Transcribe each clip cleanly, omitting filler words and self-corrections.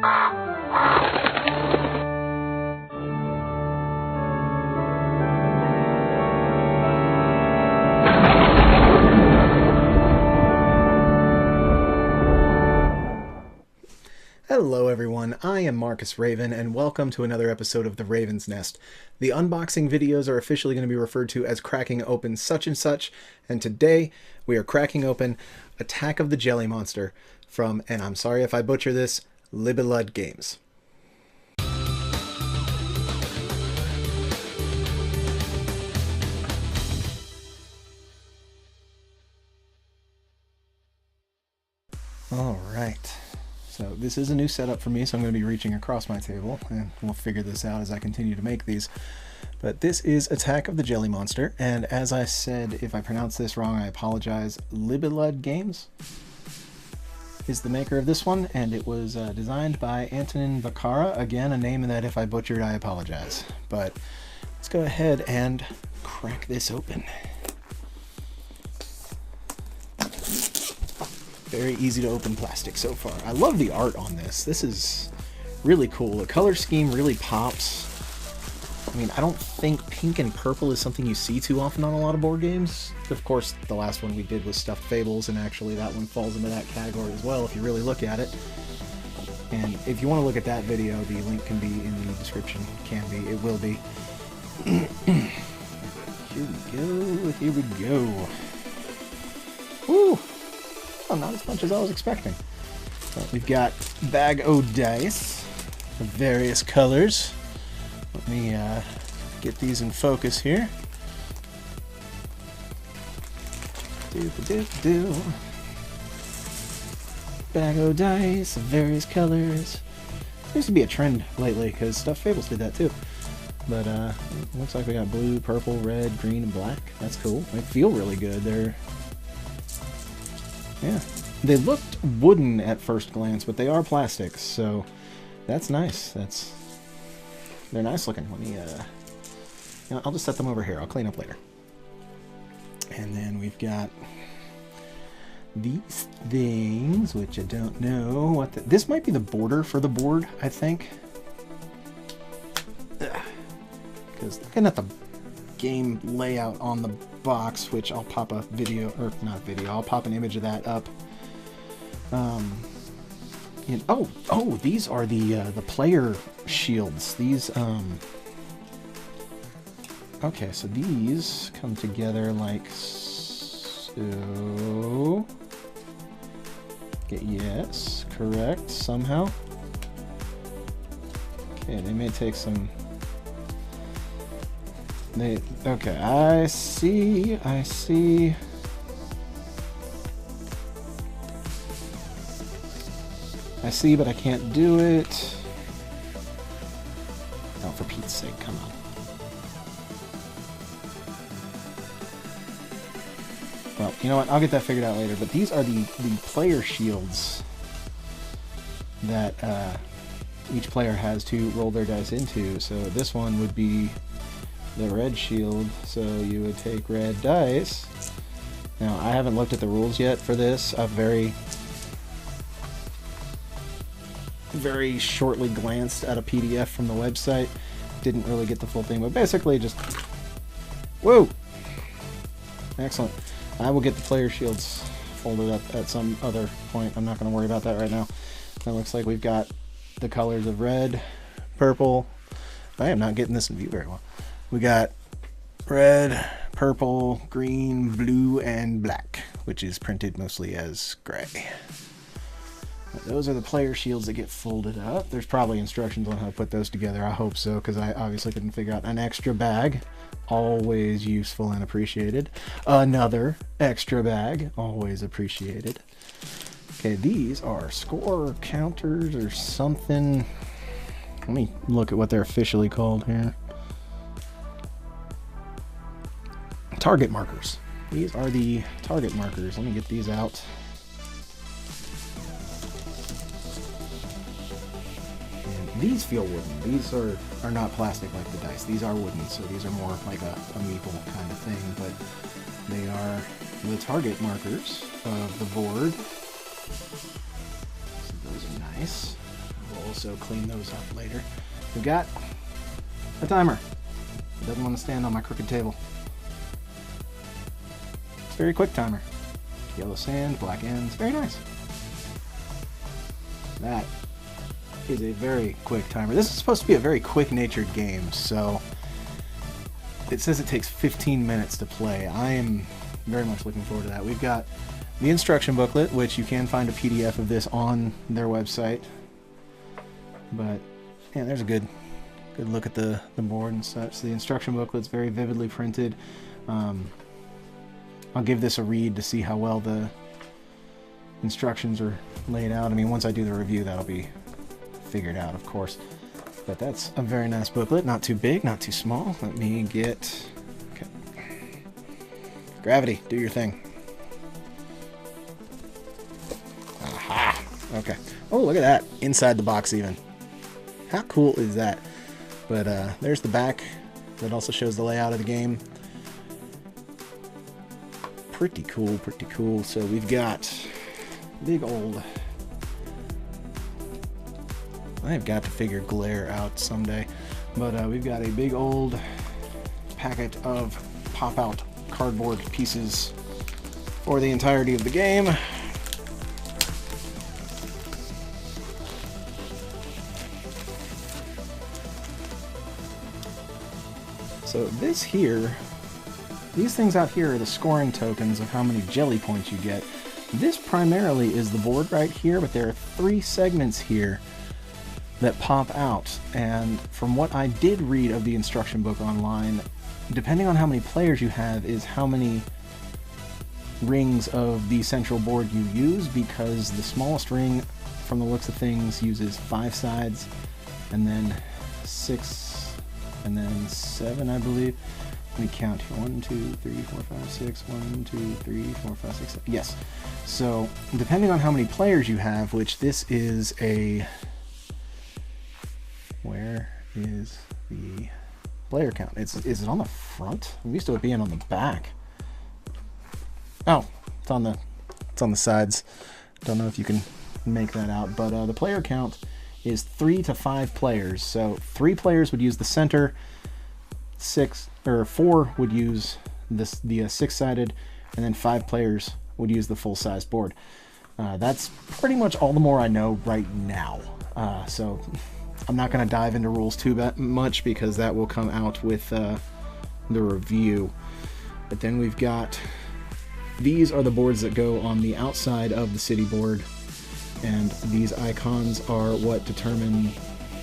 Hello everyone, I am Marcus Raven, and welcome to another episode of The Raven's Nest. The unboxing videos are officially going to be referred to as cracking open such and such, and today we are cracking open Attack of the Jelly Monster from, and I'm sorry if I butcher this, Libellud Games. Alright. So this is a new setup for me, so I'm going to be reaching across my table, and we'll figure this out as I continue to make these. But this is Attack of the Jelly Monster, and as I said, if I pronounce this wrong, I apologize. Libellud Games is the maker of this one, and it was designed by Antonin Vacara. Again, a name that if I butchered, I apologize. But let's go ahead and crack this open. Very easy to open plastic so far. I love the art on this. This is really cool. The color scheme really pops. I mean, I don't think pink and purple is something you see too often on a lot of board games. Of course, the last one we did was Stuffed Fables, and actually that one falls into that category as well if you really look at it. And if you want to look at that video, the link can be in the description. Can be. It will be. Here we go. Here we go. Woo! Oh, not as much as I was expecting. We've got bag o' dice of various colors. Let me get these in focus here. Bag o' dice of various colors. Seems to be a trend lately because Stuffed Fables did that too. But looks like we got blue, purple, red, green, and black. That's cool. They feel really good. Yeah, they looked wooden at first glance, but they are plastic, so that's nice. They're nice looking. Let me, I'll just set them over here. I'll clean up later. And then we've got these things, which I don't know what this might be the border for the board, I think. Because looking at the game layout on the box, which I'll pop a video, or not video, I'll pop an image of that up. These are the player shields. These okay, so these come together like so. Okay, yes, correct, somehow. Okay, they may take some. Okay, I see. I see, but I can't do it. Oh, for Pete's sake, come on. Well, you know what? I'll get that figured out later. But these are the player shields that each player has to roll their dice into. So this one would be the red shield, so you would take red dice. Now, I haven't looked at the rules yet for this. I've very shortly glanced at a PDF from the website. Didn't really get the full thing, but basically just... Whoa! Excellent. I will get the player shields folded up at some other point. I'm not going to worry about that right now. It looks like we've got the colors of red, purple. I am not getting this in view very well. We got red, purple, green, blue, and black, which is printed mostly as gray. Those are the player shields that get folded up. There's probably instructions on how to put those together. I hope so, because I obviously couldn't figure out an extra bag. Always useful and appreciated. Another extra bag. Always appreciated. Okay, these are score counters or something. Let me look at what they're officially called here. Target markers. These are the target markers. Let me get these out. And these feel wooden. These are not plastic like the dice. These are wooden, so these are more like a meeple kind of thing, but they are the target markers of the board. So those are nice. Roll also clean those up later. We've got a timer. It doesn't want to stand on my crooked table. It's a very quick timer. Yellow sand, black ends, very nice. That is a very quick timer. This is supposed to be a very quick-natured game, so it says it takes 15 minutes to play. I am very much looking forward to that. We've got the instruction booklet, which you can find a PDF of this on their website. But yeah, there's a good look at the board and such. The instruction booklet's very vividly printed. I'll give this a read to see how well the instructions are laid out. I mean, once I do the review, that'll be figured out, of course. But that's a very nice booklet. Not too big, not too small. Let me get... Okay. Gravity, do your thing. Aha! Okay. Oh, look at that. Inside the box even. How cool is that? But there's the back. That also shows the layout of the game. Pretty cool, pretty cool. So we've got big old... I've got to figure glare out someday. But we've got a big old packet of pop-out cardboard pieces for the entirety of the game. So this here, these things out here are the scoring tokens of how many jelly points you get. This primarily is the board right here, but there are 3 segments here that pop out. And from what I did read of the instruction book online, depending on how many players you have is how many rings of the central board you use, because the smallest ring, from the looks of things, uses 5 sides, and then 6, and then 7, I believe. Let me count here. 1, 2, 3, 4, 5, 6. 1, 2, 3, 4, 5, 6, 7. Yes. So, depending on how many players you have, which this is a... Where is the player count? Is it on the front? I'm used to it being on the back. Oh, it's on the sides. Don't know if you can make that out, but the player count is 3 to 5 players. So 3 players would use the center, 4 would use the 6-sided, and then 5 players would use the full-size board. That's pretty much all the more I know right now. So I'm not going to dive into rules too much because that will come out with the review. But then we've got, these are the boards that go on the outside of the city board, and these icons are what determine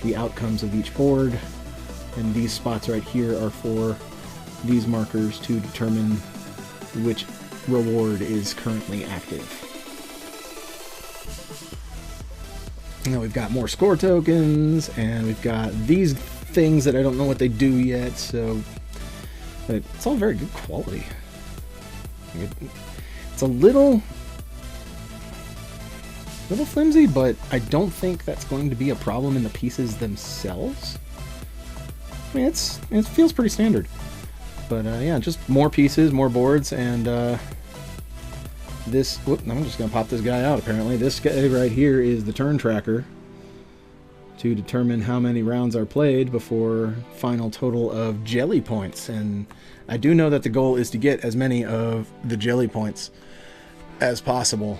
the outcomes of each board, and these spots right here are for these markers to determine which reward is currently active. Now we've got more score tokens, and we've got these things that I don't know what they do yet, so but it's all very good quality. It's a little flimsy, but I don't think that's going to be a problem in the pieces themselves. I mean, it feels pretty standard. But yeah, just more pieces, more boards, and this... Whoop, I'm just going to pop this guy out, apparently. This guy right here is the turn tracker to determine how many rounds are played before final total of jelly points. And I do know that the goal is to get as many of the jelly points as possible.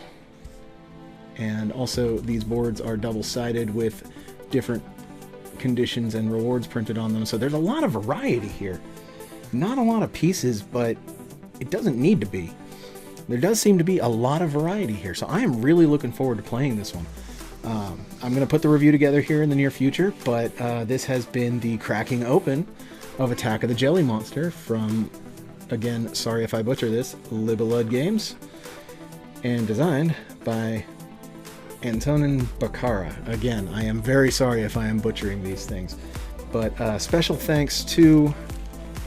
And also, these boards are double-sided with different conditions and rewards printed on them. So there's a lot of variety here. Not a lot of pieces, but it doesn't need to be. There does seem to be a lot of variety here, so I am really looking forward to playing this one. I'm going to put the review together here in the near future, but this has been the cracking open of Attack of the Jelly Monster from, again, sorry if I butcher this, Libellud Games, and designed by Antonin Bacara. Again, I am very sorry if I am butchering these things, but special thanks to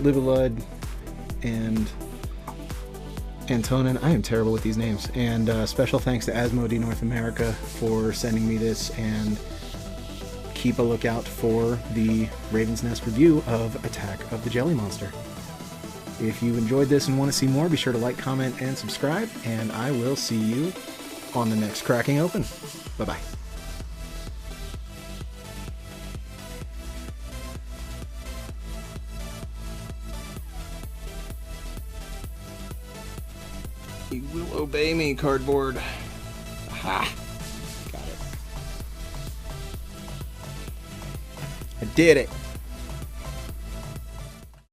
Libellud and Antonin. I am terrible with these names. And special thanks to Asmodee North America for sending me this, and keep a lookout for the Raven's Nest review of Attack of the Jelly Monster. If you enjoyed this and want to see more, be sure to like, comment, and subscribe, and I will see you on the next Cracking Open. Bye-bye. You will obey me, cardboard. Ha! Got it. I did it.